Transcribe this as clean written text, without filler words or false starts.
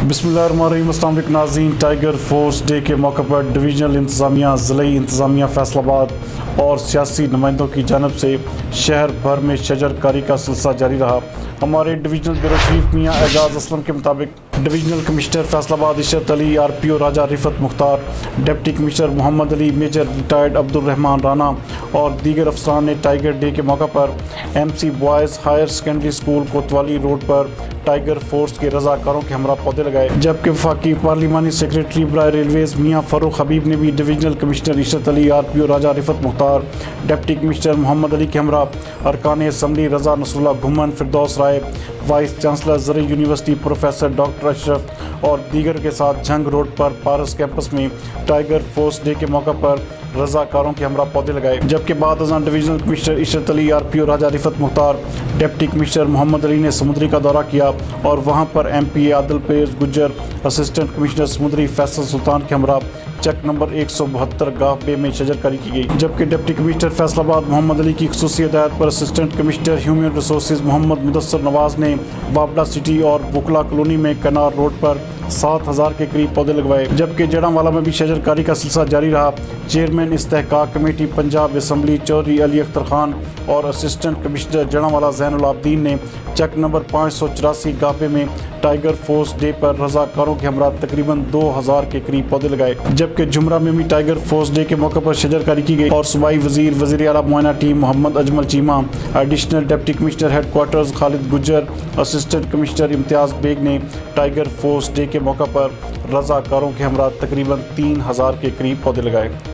बिस्मिल्लाहिर्रहमानिर्रहीम। अस्सलाम वालेकुम नाज़रीन। टाइगर फोर्स डे के मौके पर डिवीज़नल इंतज़ामिया, ज़िली इंतज़ामिया फैसलाबाद और सियासी नुमाइंदों की जानब से शहर भर में शजरकारी का सिलसिला जारी रहा। हमारे डिवीज़नल ब्यूरो चीफ मियाँ एजाज असलम के मुताबिक divisional commissioner Faisalabad Ishrat Ali, RPO Raja Rifat Mukhtar, deputy commissioner Mohammad Ali, major retired Abdul Rehman Rana और दीगर अफसरान ने टाइगर डे के मौका पर MC boys higher secondary school Kotwali road पर टाइगर फोर्स के रज़ाकारों के हमरा पौधे लगाए। जबकि वफाकी पार्लिमानी सेक्रेटरी बराए रेलवेज़ मियाँ फ़ारूक हबीब ने भी divisional commissioner Ishrat Ali, RPO Raja Rifat Mukhtar, deputy commissioner Mohammad Ali के हमरा अरकान assembly Raza Nasrullah Ghuman, Firdous Rai, vice chancellor ज़री यूनिवर्सिटी प्रोफेसर डॉक्टर अशरफ और दीगर के साथ झंग रोड पर पारस कैंपस में टाइगर फोर्स डे के मौका पर रज़ाकारों के हमरा पौधे लगाए। जबकि बाद अज़ां divisional commissioner Ishrat Ali, RPO Raja Rifat Mukhtar, deputy commissioner Mohammad Ali ने समुद्री का दौरा किया और वहां पर MPA आदिल पेश गुज्जर, असिस्टेंट कमिश्नर समुद्री फैसल सुल्तान के हमरा चेक नंबर 172 गाह बे में शजरकारी की गई। जबकि डिप्टी कमिश्नर फैसलाबाद मोहम्मद अली की खुसूसी हिदायत पर assistant commissioner human resources Mohammad Mudassar Nawaz ने बाबला सिटी और बुकला कॉलोनी में कनार रोड पर 7000 के करीब पौधे लगवाए। जबकि जड़ांवाला में भी शजरकारी का सिलसिला जारी रहा। चेयरमैन इस्तेहकाक कमेटी पंजाब असम्बली चौधरी अली अख्तर खान और असिस्टेंट कमिश्नर जड़ांवाला ज़ैनुल आबदीन ने चेक नंबर 584 गाबे में टाइगर फोर्स डे पर रज़ाकारों के हमरा तकरीबन 2000 के करीब पौधे लगाए। जबकि जुमरा में भी टाइगर फोर्स डे के मौके पर शजरकारी की गई और सूबाई वज़ीर, वज़ीर आला मुआयना team Mohammad Ajmal Cheema, additional deputy commissioner head quarters Khalid Gujjar, assistant commissioner Imtiaz Baig ने टाइगर फोर्स डे के मौका पर रज़ाकारों के हमरा तकरीबन 3000 के करीब पौधे लगाए।